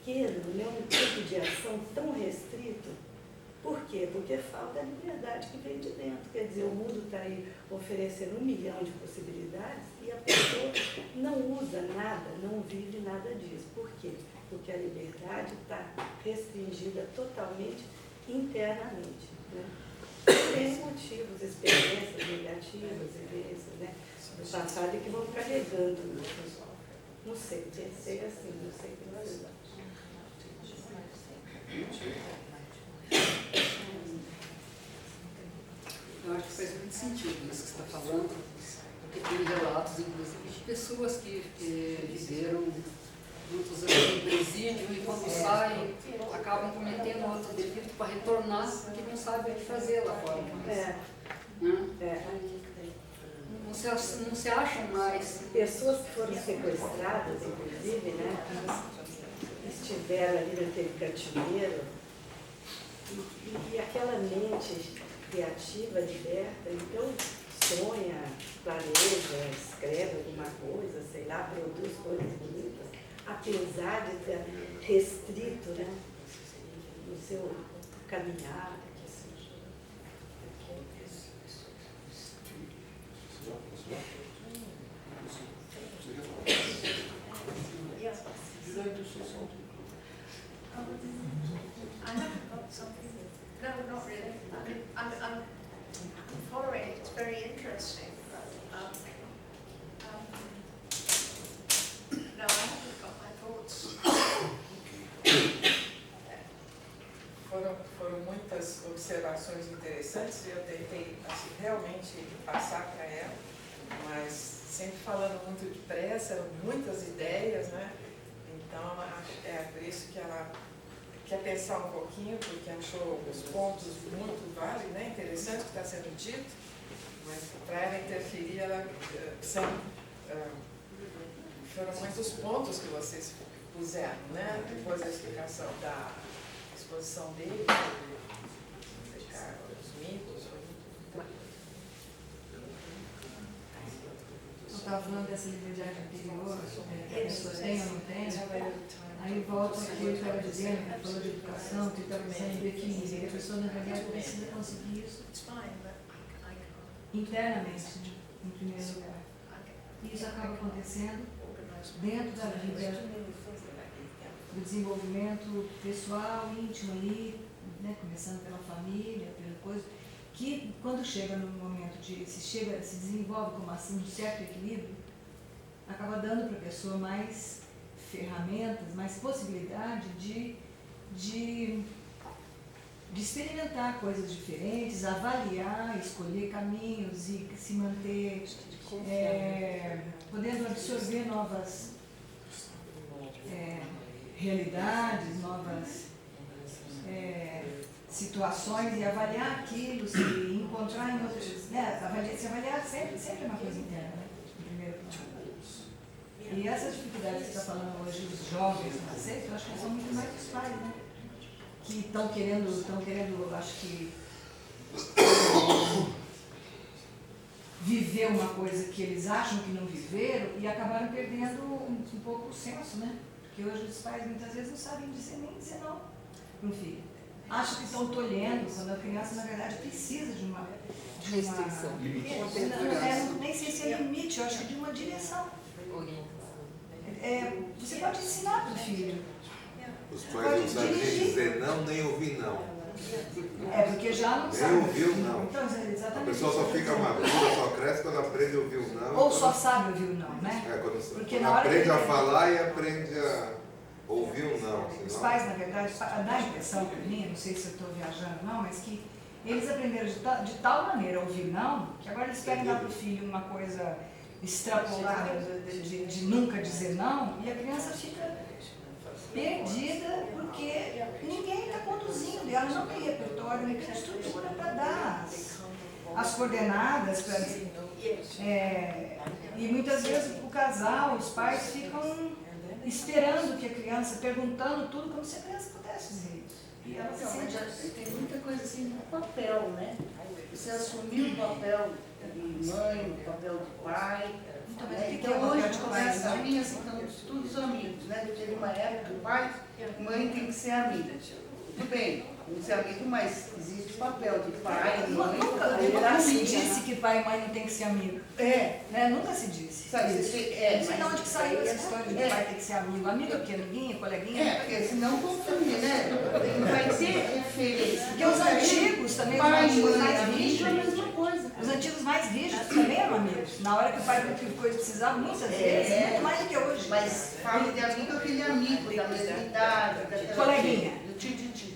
pequeno, né, um tipo de ação tão restrito. Por quê? Porque falta a liberdade que vem de dentro. Quer dizer, o mundo está aí oferecendo 1 milhão de possibilidades e a pessoa não usa nada, não vive nada disso. Por quê? Porque a liberdade está restringida totalmente internamente. Né? Tem motivos, experiências negativas, vivências, né, do passado que vão carregando. Não sei, pensei assim, não sei o que mais. Eu acho que faz muito sentido isso que você está falando, porque tem relatos, inclusive, de pessoas que viveram muitos anos em presídio e quando saem acabam cometendo outro delito para retornar porque não sabem o que fazer lá fora. Não se acham mais. Pessoas que foram sequestradas, inclusive, né, estiveram ali naquele cativeiro e aquela mente criativa, liberta, então sonha, planeja, escreve alguma coisa, sei lá, produz coisas bonitas, apesar de ter restrito, né, no seu caminhar. I have got something. No, not really. I'm following it. It's very interesting. No, I haven't got my thoughts. Foram muitas observações interessantes e eu tentei assim, realmente passar para ela, mas sempre falando muito depressa, eram muitas ideias, né? Então, é por isso que ela quer pensar um pouquinho, porque achou os pontos muito válidos, né? Interessante o que está sendo dito, mas para ela interferir, foram muitos pontos que vocês puseram, né? Depois da explicação da exposição dele, os mitos. Eu estava falando dessa liberdade interior, que as pessoas têm ou não têm, aí volta aqui eu estava dizendo, que falou de educação, que estava dizendo de equilíbrio, que a pessoa, na verdade, precisa conseguir isso internamente, né, em primeiro lugar. E isso acaba acontecendo dentro da vida, do desenvolvimento pessoal, íntimo ali, né, começando pela família, pela coisa, que quando chega no momento de se desenvolve com um certo equilíbrio, acaba dando para a pessoa mais ferramentas, mais possibilidade de experimentar coisas diferentes, avaliar, escolher caminhos e se manter podendo absorver novas realidades, novas situações e avaliar aquilo, se encontrar em outras, né, se avaliar sempre é uma coisa interna, né, em primeiro plano. E essas dificuldades que está falando hoje os jovens na seita, eu acho que são muito mais os pais, né, que estão querendo, acho que, viver uma coisa que eles acham que não viveram e acabaram perdendo um pouco o senso, né, porque hoje os pais muitas vezes não sabem nem dizer não para um filho. Acham que estão tolhendo, quando a criança, na verdade, precisa de uma restrição. Nem sei se é limite, eu acho que de uma direção. Você pode ensinar para o filho. Os pais não sabem nem dizer não, nem ouvir não. Porque já não sabe. Nem ouvir o não. Então, exatamente. A pessoa só fica madura, só cresce quando aprende a ouvir o não. Ou só sabe ouvir o não, né? Porque na hora aprende a falar e aprende a ouvir o não. Os pais, na verdade, dá a impressão para mim, não sei se eu estou viajando ou não, mas que eles aprenderam de tal maneira a ouvir não, que agora eles querem dar para o filho uma coisa extrapolada de nunca dizer não, e a criança fica perdida porque ninguém está conduzindo, e ela não tem repertório, não tem estrutura para dar as coordenadas, e muitas vezes o casal, os pais ficam esperando que a criança, perguntando tudo como se a criança pudesse dizer isso. E ela se sente... Tem muita coisa assim no papel, né? Você assumir o papel de mãe, o papel de pai. Então hoje a gente começa, a minha, assim, estão todos amigos, né? Eu tive uma época, o pai mãe tem que ser amiga. Tudo bem, tem que ser amigo, mas existe o papel de pai, mãe, Nunca se disse que pai e mãe não tem que ser amigo. É, Né? Nunca se disse. sabe, Isso. é, Não sei de onde que saiu essa história de que É. pai tem que ser amigo. Amigo é o quê? Amiguinha, coleguinha? é, porque senão confunde, né? Vai ter referência. Porque os antigos também, os Pai, antigos mãe, mais amigo é a rígidos, mesma coisa. os antigos mais rígidos também eram amigos. Na hora que o pai que coisa precisava, muitas vezes, muito mais do que hoje. Mas fala de amigo aquele amigo da mesma idade, daquela Coleguinha. do tititi.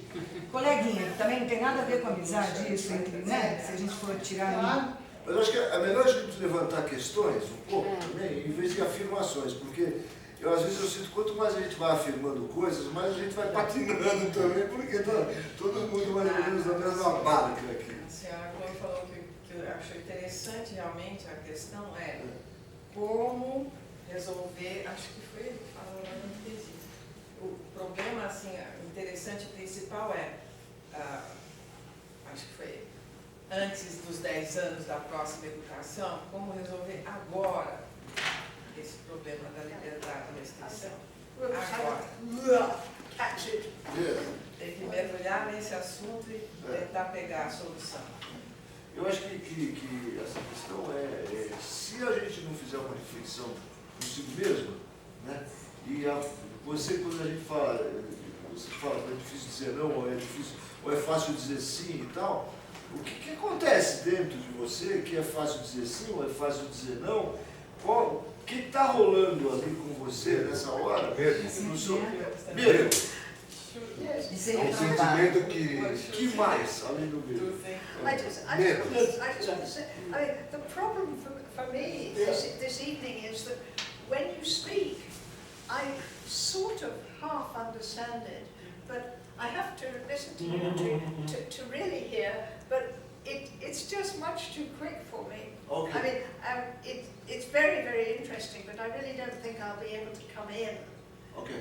Coleguinha, também não tem nada a ver com amizade isso entre, né? Se a gente for tirar Claro. Mas eu acho que é melhor a gente levantar questões um pouco também, em vez de afirmações, porque às vezes eu sinto que quanto mais a gente vai afirmando coisas, mais a gente vai patinando também, porque tá todo mundo mais ou menos na mesma barca aqui. A senhora Chloe falou que eu acho interessante realmente a questão é como resolver, acho que foi ele que falou lá no quesito. O problema, assim, interessante principal é, acho que foi ele, antes dos 10 anos da próxima educação, como resolver agora esse problema da liberdade e restrição. Agora. Catch it. Tem que mergulhar nesse assunto e tentar pegar a solução. Eu acho que essa questão se a gente não fizer uma reflexão consigo mesmo, né? E você, quando a gente fala, você fala que é difícil dizer não, ou é fácil dizer sim e tal, o que acontece dentro de você que é fácil dizer sim ou é fácil dizer não? O que está rolando ali com você nessa hora? Medo. No seu Medo. de ser É um reprovado. sentimento que mais, além do medo? I just want to say, I mean, the problem for me this evening is that when you speak, I sort of half understand it, but I have to listen to you to really hear, but it's just much too quick for me. Okay. I mean, it's very, very interesting, but I really don't think I'll be able to come in. Ok.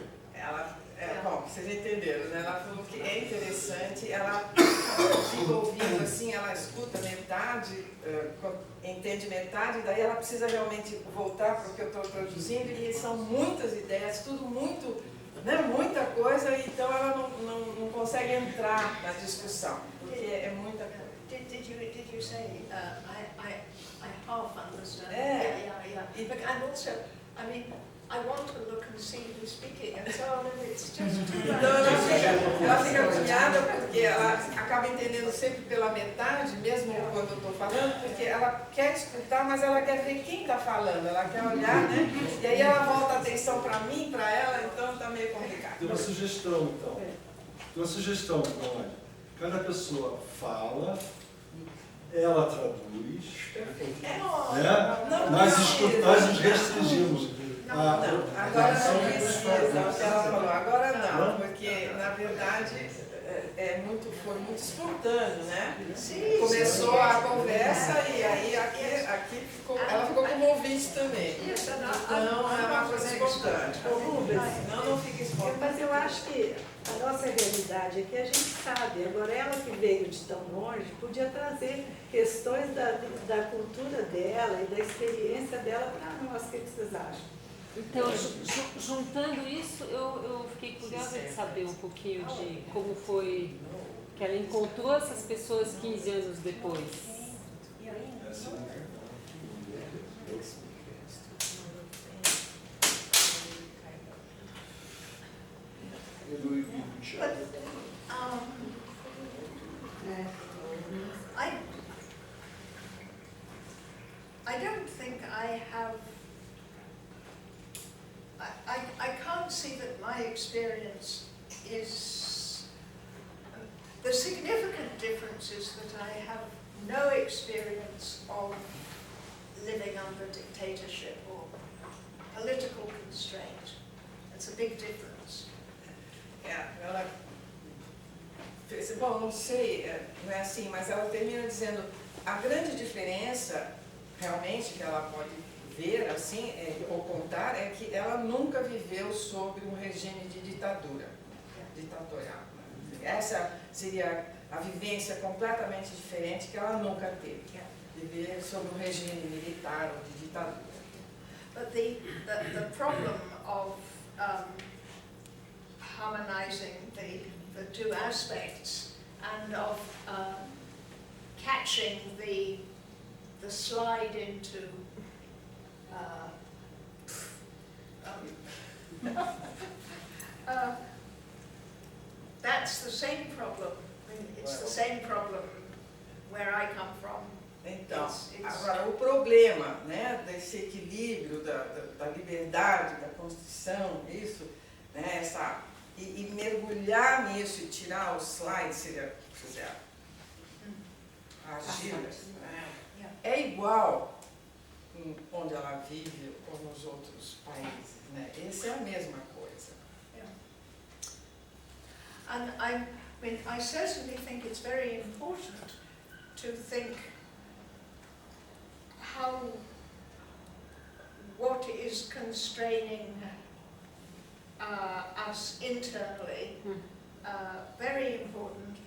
Bom, vocês entenderam, né? Ela falou que é interessante, ela fica ouvindo assim, ela escuta metade, entende metade, daí ela precisa realmente voltar para o que eu estou produzindo, e são muitas ideias, tudo muito, né, muita coisa, então ela não consegue entrar na discussão, porque é muita coisa. Did you say I half understand? Yeah. Yeah. But and also, I mean, I want to look and see who's speaking, and so on, and it's just too Então much. ela fica agoniada porque ela acaba entendendo sempre pela metade, mesmo quando eu estou falando, porque ela quer escutar, mas ela quer ver quem está falando, ela quer olhar, né? E aí ela volta a atenção para mim, para ela, então está meio complicado. Tem uma sugestão, então. Tem uma sugestão, então, olha. Cada pessoa fala, ela traduz, né? Nós nos restringimos. Agora não precisa, o que ela falou, agora não, porque na verdade foi muito espontâneo, né? Sim, Começou a conversa e aí aqui ela ficou como ouvinte também. Yes, and Então é uma coisa espontânea. Ô, Rubens, Senão não fica espontâneo. mas eu acho que a nossa realidade é que a gente sabe. Agora, ela que veio de tão longe podia trazer questões da cultura dela e da experiência dela para nós. O que vocês acham? Então, juntando isso, eu fiquei curiosa de saber um pouquinho de como foi que ela encontrou essas pessoas 15 anos depois. I don't think I have. I can't see that my experience is. The significant difference is that I have no experience of living under dictatorship or political constraint. It's a big difference. Ela fez, bom, não sei, não é assim, mas ela termina dizendo a grande diferença realmente que ela pode ver assim ou contar é que ela nunca viveu sob um regime de ditadura, ditatorial. Essa seria a vivência completamente diferente que ela nunca teve, viver sob um regime militar ou de ditadura. But the problem of harmonizing the two aspects and of catching the slide into that's the same problem. I mean, it's the same problem where I come from. Então, It's- agora o problema, né, desse equilíbrio da liberdade, da Constituição, isso, né, e mergulhar nisso e tirar os slides, seria, argilas, né, é igual onde ela vive ou nos outros países, né, essa é a mesma coisa. And I certainly think it's very important to think what is constraining us internally, very important,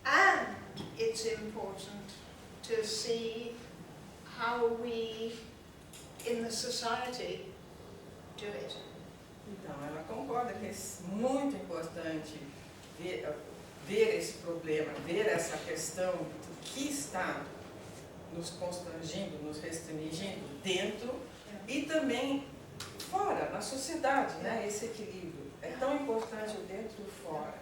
and it's important to see how we in the society do it. Então, ela concorda que é muito importante ver esse problema, ver essa questão do que está nos constrangindo, nos restringindo dentro e também fora, na sociedade, né? Esse equilíbrio. É tão importante o dentro e o fora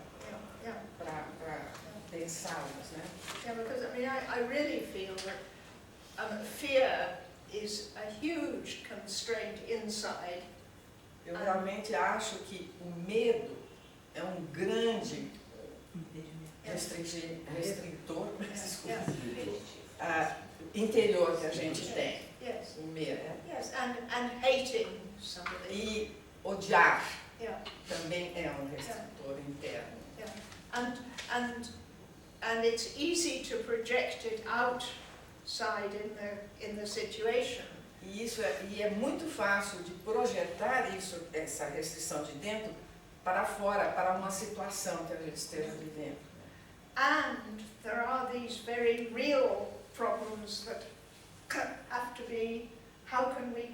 para pensarmos, né? Yeah, because I mean, I really feel that fear is a huge constraint inside. Eu realmente acho que o medo é um grande restritor interior que a gente tem. Yes. O medo. Yes, and hating somebody. E odiar Yeah. também é um restritor interno. Yeah. And it's easy to project it outside in the situation. E é muito fácil de projetar essa restrição de dentro para fora, para uma situação que a gente esteja vivendo. And there are these very real problems that have to be, how can we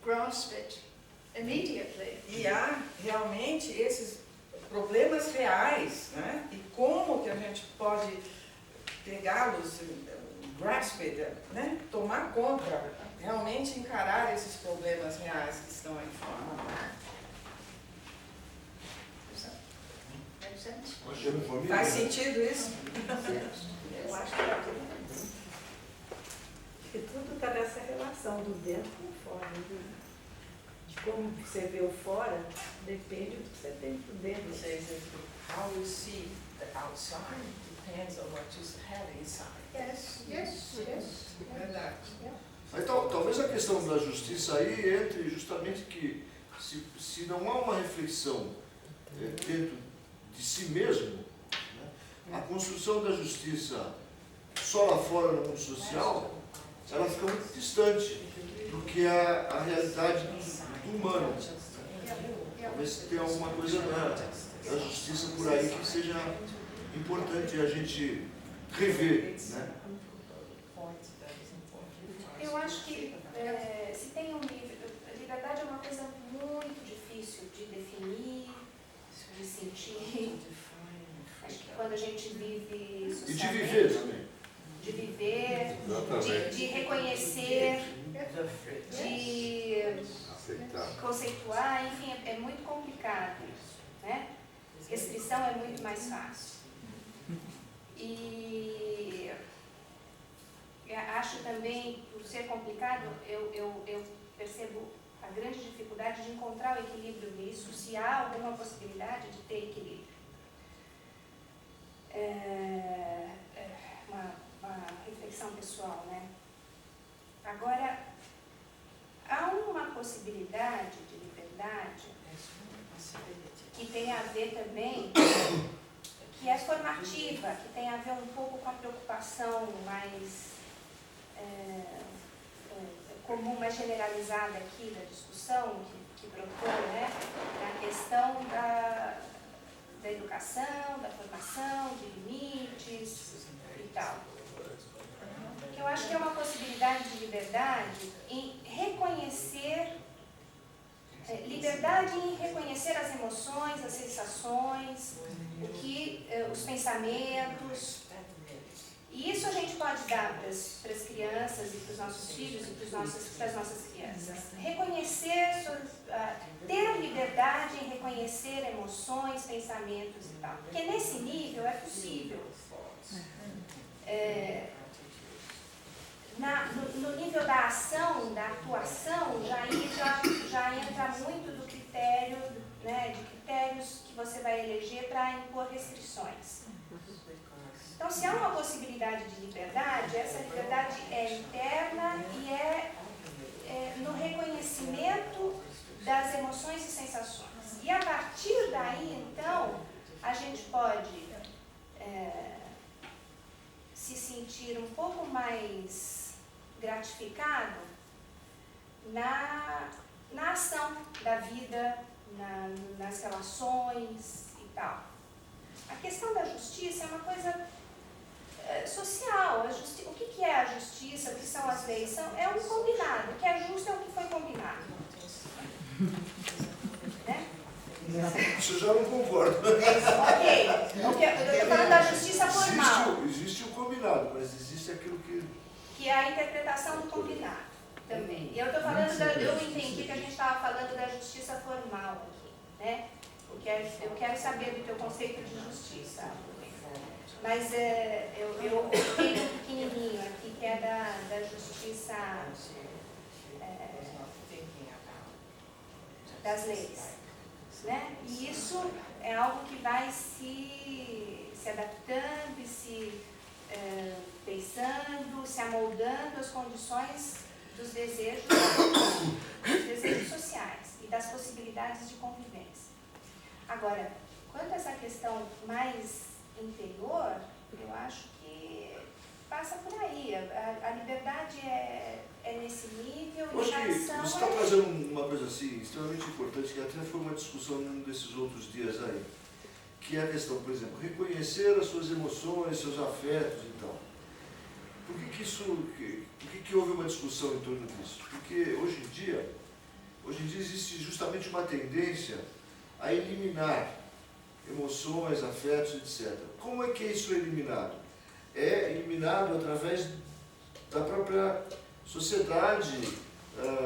grasp it immediately? E há realmente esses problemas reais, né? E como que a gente pode pegá-los, grasp it, né? Tomar conta, realmente encarar esses problemas reais que estão aí fora. Does that make sense? Faz sentido isso? Eu acho que é. Porque tudo está nessa relação do dentro com o fora. De como você vê o fora, depende do que você tem por dentro. How you see the outside depends on what you have inside. Yes. Verdade. Aí, talvez a questão da justiça aí entre justamente que se não há uma reflexão dentro de si mesmo, né, a construção da justiça só lá fora no mundo social, ela fica muito distante do que é a realidade do humano. Talvez tenha alguma coisa da justiça por aí que seja importante a gente rever, né? Eu acho que se tem um nível, a liberdade é uma coisa muito difícil de definir, de sentir. Acho que quando a gente vive socialmente, E de viver também. de viver, Exatamente. de reconhecer, de Aceitar. conceituar, enfim, é muito complicado isso, né? Restrição é muito mais fácil. E acho também, por ser complicado, eu percebo a grande dificuldade de encontrar o equilíbrio nisso, se há alguma possibilidade de ter equilíbrio. Uma reflexão pessoal, né? Agora, há uma possibilidade de liberdade que tem a ver também, que é formativa, que tem a ver um pouco com a preocupação mais comum, mais generalizada aqui da discussão, que propõe, né, a questão da educação, da formação, de limites e tal. Que eu acho que é uma possibilidade de liberdade em reconhecer liberdade em reconhecer as emoções, as sensações, os pensamentos. E isso a gente pode dar para as crianças e para os nossos filhos e para as nossas crianças. Reconhecer, ter liberdade em reconhecer emoções, pensamentos e tal. Porque nesse nível é possível. No nível da ação, da atuação, já entra muito do critério, né, de critérios que você vai eleger para impor restrições. Então, se há uma possibilidade de liberdade, essa liberdade é interna e é no reconhecimento das emoções e sensações. E a partir daí, então, a gente pode se sentir um pouco mais gratificado na ação da vida, nas relações e tal. A questão da justiça é uma coisa social. O que é a justiça? O que são as leis? É um combinado. O que é justo é o que foi combinado. Né? Isso já não concordo. Ok. Eu estou falando da justiça formal. Existe o combinado, mas existe aquilo que é a interpretação do combinado também. E eu estou falando, eu entendi que a gente estava falando da justiça formal aqui, né? Eu quero saber do teu conceito de justiça. Mas eu tenho um pequenininho aqui, que é da justiça das leis. Né? E isso é algo que vai se adaptando e se pensando, se amoldando às condições dos desejos sociais e das possibilidades de convivência. Agora, quanto a essa questão mais interior, eu acho que passa por aí. A liberdade é nesse nível. Eu acho que você está trazendo uma coisa assim extremamente importante, que até foi uma discussão num desses outros dias aí, que é a questão, por exemplo, reconhecer as suas emoções, seus afetos e tal. Por que houve uma discussão em torno disso? Porque hoje em dia existe justamente uma tendência a eliminar emoções, afetos, etc. Como é que isso é eliminado? É eliminado através da própria sociedade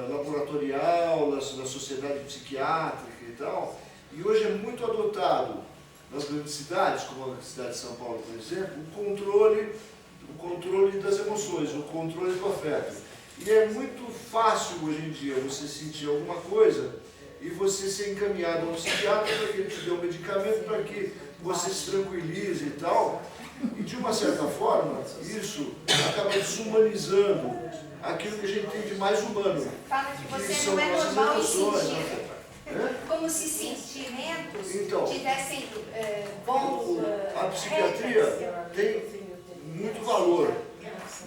laboratorial, da sociedade psiquiátrica e tal. E hoje é muito adotado nas grandes cidades, como a cidade de São Paulo, por exemplo, o controle das emoções, o controle do afeto. E é muito fácil hoje em dia você sentir alguma coisa e você ser encaminhado a um psiquiatra para que ele te dê um medicamento para que você se tranquilize e tal. E de uma certa forma, isso acaba desumanizando aquilo que a gente tem de mais humano. Fala que você não é normal em sentir. Como se sentimentos tivessem bom. A psiquiatria tem muito valor,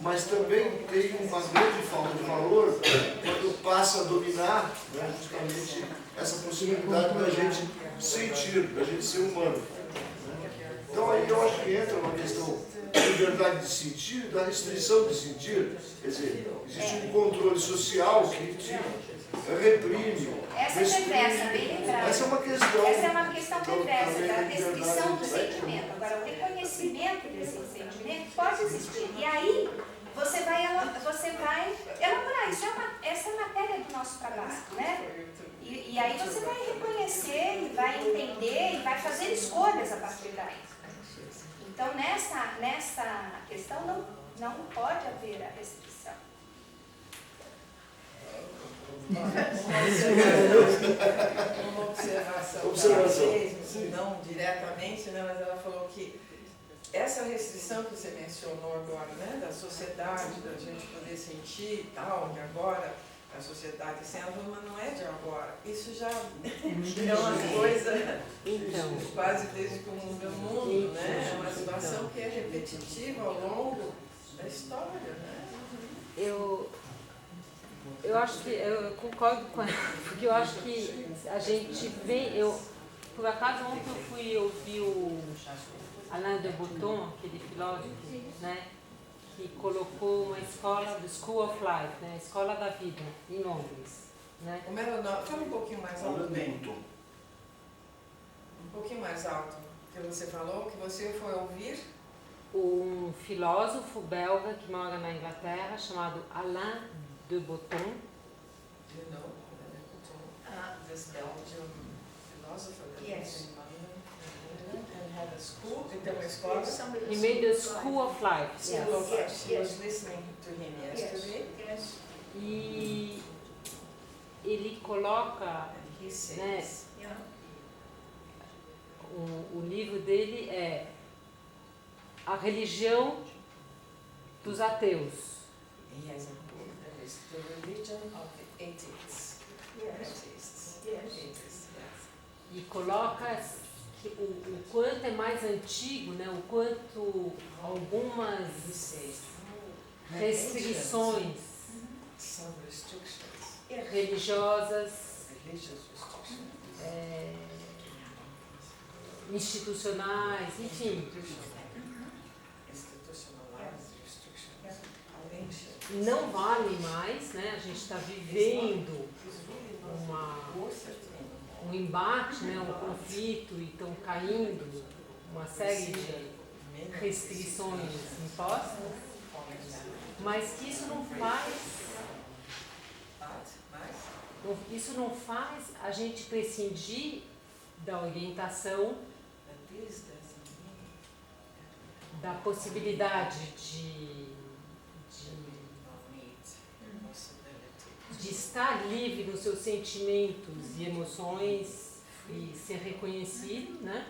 mas também tem uma grande falta de valor quando passa a dominar, né, justamente essa possibilidade da gente sentir, da gente ser humano. Então aí eu acho que entra uma questão da liberdade de sentir e da restrição de sentir. Quer dizer, existe um controle social que te reprime. Essa é perversa, bem lembrada. Essa é uma questão. Essa é uma questão perversa, da restrição do sentimento. Agora, o reconhecimento desse sentimento pode existir. E aí, você vai elaborar isso. Essa é a matéria do nosso trabalho, né? E aí você vai reconhecer, e vai entender, e vai fazer escolhas a partir daí. Então, nessa questão, não pode haver a restrição. Uma observação. Não diretamente, né, mas ela falou que essa restrição que você mencionou agora, né, da sociedade, da gente poder sentir e tal, de agora, a sociedade sendo, mas não é de agora. Isso já é uma coisa quase desde que o mundo é mundo, né? É uma situação que é repetitiva ao longo da história, né? Eu acho que, eu concordo com ela, porque eu acho que a gente vem, por acaso ontem eu fui ouvir o Alain de Botton, aquele filósofo, né, que colocou uma escola, do School of Life, né, Escola da Vida, em Londres, né? O Melonó, fala um pouquinho mais alto, bem. Um pouquinho mais alto. Que você falou que você foi ouvir Um filósofo belga que mora na Inglaterra, chamado Alain de Botton. Do you know this Belgian philosopher that Yes. was in London and had a school? Ele tem uma escola. He made a School of Life. School of Yes, Life. She yes. was listening to him Yes, yesterday. yes. E ele coloca, And he says, né, Yeah. o livro dele é A Religião dos Ateus. he has a book that is The Religion of the Atheists. Yes. Atheists. Yes. Atheists, yes. E coloca que o quanto é mais antigo, né, o quanto algumas He says, restrições some restrictions, Yes. religiosas, religious restrictions, institucionais, enfim, institutionalized restrictions are ancient. não valem mais, né? A gente está vivendo um embate, né? Um conflito e estão caindo uma série de restrições impostas, mas que isso não faz a gente prescindir da orientação, da possibilidade de estar livre nos seus sentimentos e emoções e ser reconhecido, né?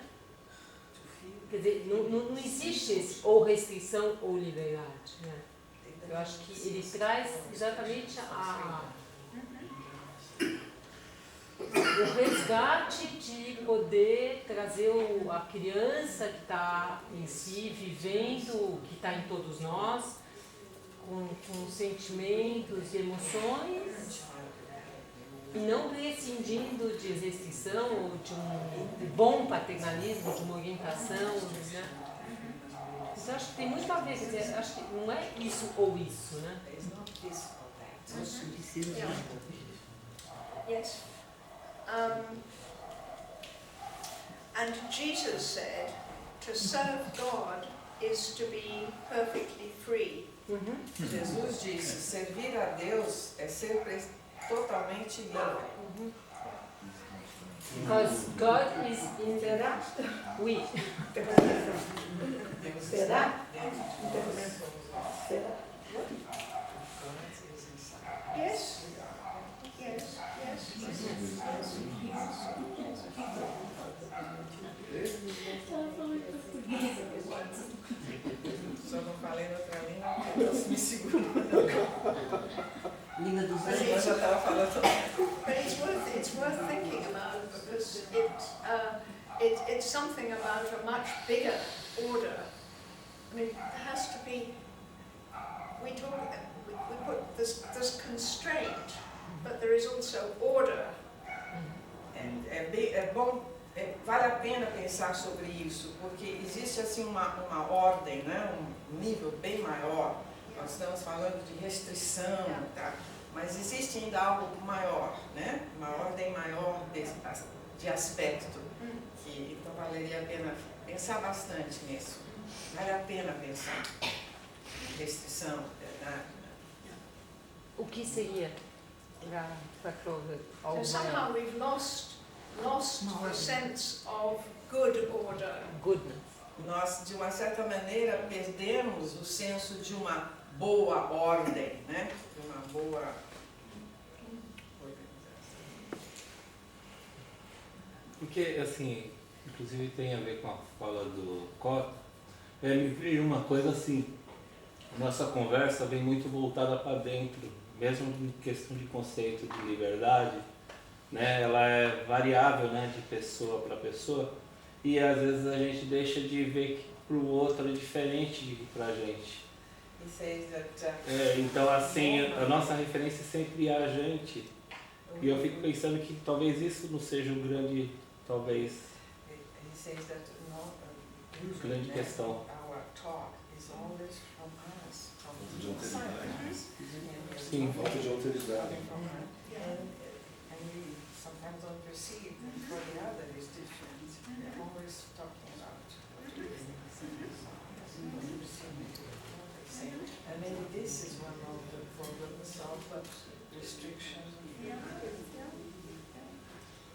Quer dizer, não existe esse ou restrição ou liberdade, né? Eu acho que ele traz exatamente o resgate de poder trazer a criança que está em si, vivendo, que está em todos nós, com sentimentos e emoções, e não prescindindo de restrição ou de um bom paternalismo, de uma orientação, né? Então acho que tem muito a ver, quer dizer, acho que não é isso ou isso, né? Yes. And Jesus said, to serve God is to be perfectly free. Jesus disse, servir a Deus é ser totalmente livre. Because God is in the we. Será? Yes. Yes. Yes. Só não falei outra língua, porque eu me seguro. Língua dos Mas eu já estava falando também. But it's worth thinking about because it's something about a much bigger order. I mean, there has to be. We put this constraint, but there is also order. É bom, vale a pena pensar sobre isso, porque existe assim uma ordem, né? Um nível bem maior. Nós estamos falando de restrição, tá? Mas existe ainda algo maior, né? Uma ordem maior de aspecto. Então valeria a pena pensar bastante nisso. Vale a pena pensar em restrição, verdade? O que seria para Clover? So somehow we've lost the sense of good order. Goodness. Nós, de uma certa maneira, perdemos o senso de uma boa ordem, né? De uma boa organização. Porque, assim, inclusive tem a ver com a fala do Cota, me veio uma coisa assim, nossa conversa vem muito voltada para dentro, mesmo em questão de conceito de liberdade, né? Ela é variável, né, de pessoa para pessoa, e às vezes a gente deixa de ver que para o outro é diferente para a gente. Então, assim, a nossa referência é sempre a gente, e eu fico pensando que talvez isso não seja um grande, talvez, grande questão. Falta de autoridade. Sim. Falta de autoridade. we sometimes don't perceive, and for the other is different. We're always talking about what we and maybe this is one of the problems of restriction.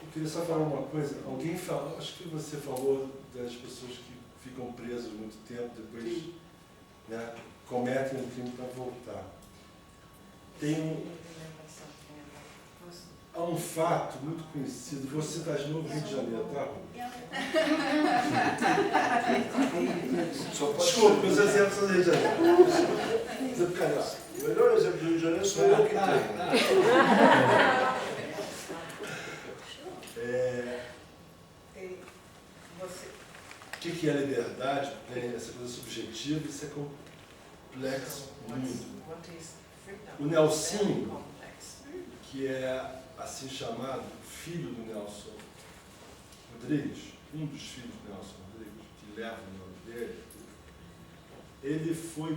Eu queria só falar uma coisa. Alguém falou, acho que você falou das pessoas que ficam presas muito tempo, depois, né, cometem um crime para voltar. Há um fato muito conhecido, vou citar de novo Rio de Janeiro, tá? Desculpa, meus exemplos são do Rio de Janeiro. O melhor exemplo do Rio de Janeiro sou eu que tenho. O que é liberdade? Tem essa coisa subjetiva, isso é complexo muito. O Nelsinho, que é assim chamado filho do Nelson Rodrigues, um dos filhos do Nelson Rodrigues, que leva o nome dele, ele foi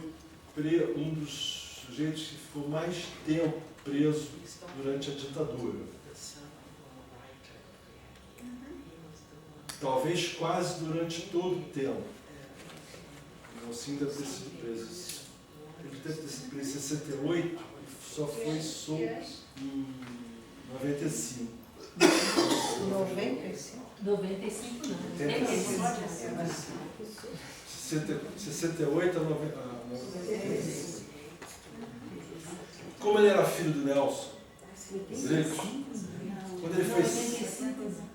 um dos sujeitos que ficou mais tempo preso durante a ditadura. Talvez quase durante todo o tempo. O Nelsinho deve ter sido preso. Ele deve ter sido preso em 68 e só foi solto em 95. 95? 95 não. 68 a 95. Como ele era filho do Nelson Rodrigues, quando ele foi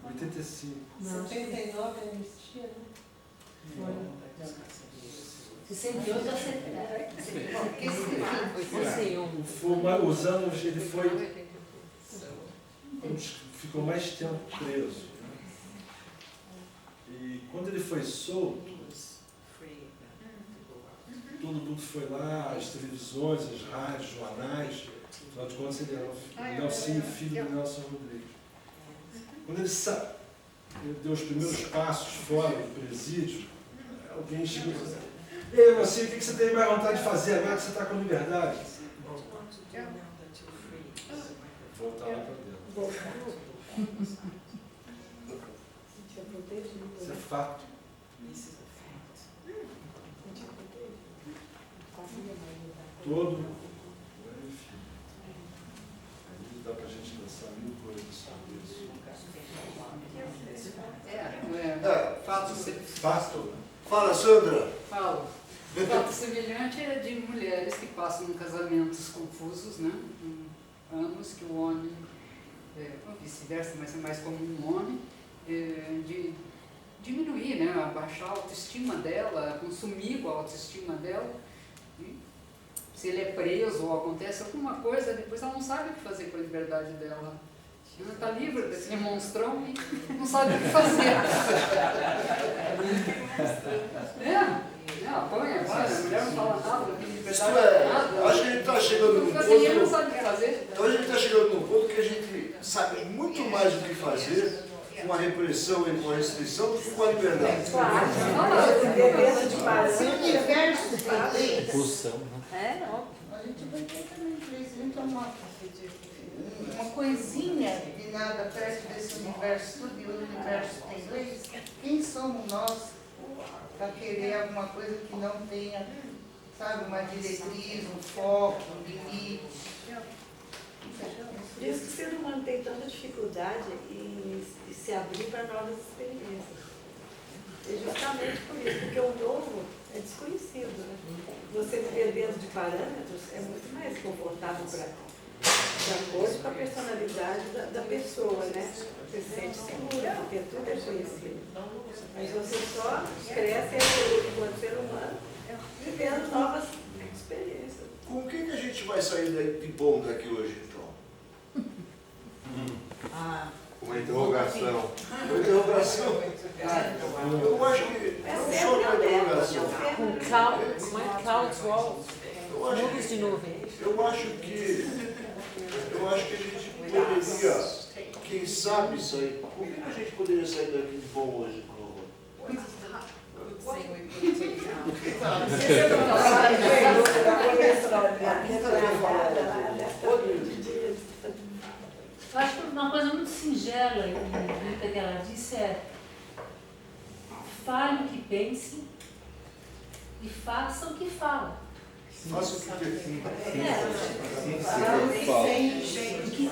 85. Não. 79 não existia, né? Foi. 68 a 71. Os anos, ele foi. Ficou mais tempo preso. E quando ele foi solto, todo mundo foi lá, as televisões, as rádios, jornais. Afinal de contas, ele era o Nelsinho, filho do Nelson Rodrigues. Quando ele deu os primeiros passos fora do presídio, alguém chegou e falou assim: ei, Nelsinho, o que você tem mais vontade de fazer agora que você está com liberdade? Voltar lá para dentro. Isso é fato. Todo, enfim, aí dá para a gente pensar mil coisas sobre isso. Fato. Fala, Sandra. Falo. O fato semelhante é de mulheres que passam em casamentos confusos, né? Anos que o homem, ou vice-versa, mas é mais comum um homem, de diminuir, né? Abaixar a autoestima dela, consumir com a autoestima dela. E se ele é preso ou acontece alguma coisa, depois ela não sabe o que fazer com a liberdade dela. Ela está livre desse monstrão e não sabe o que fazer. Apanha, a mulher não fala nada, não tem liberdade de nada. Acho que a gente está chegando num ponto. Ele não sabe o que fazer. Então a gente está chegando num ponto que a gente sabe muito mais o que fazer com a repressão e com a restrição do que com a liberdade. Claro, Se o universo tem leis, Expulsão, né? a gente vai ter também leis. Então, uma coisinha de nada perto desse universo, tudo e o universo tem leis. Quem somos nós para querer alguma coisa que não tenha, sabe, uma diretriz, um foco, um limite? Por isso que o ser humano tem tanta dificuldade em se abrir para novas experiências. É justamente por isso, porque o novo é desconhecido, né? Você viver dentro de parâmetros é muito mais confortável de acordo com a personalidade da pessoa, né? Você se sente segura, porque tudo é conhecido. Mas você só cresce enquanto ser humano, vivendo novas experiências. Com o que a gente vai sair de bom daqui hoje, então? Uma interrogação. Uma interrogação? Eu acho que não só uma interrogação. Com cloud, como é? Cloud wall, muros de nuvem. Eu acho que a gente poderia, quem sabe, sair. O que a gente poderia sair daqui de bom hoje, Cláudio? Eu acho que uma coisa muito singela e bonita que ela disse é: fale o que pense e faça o que fala. Faça o que quer. O que sente, o que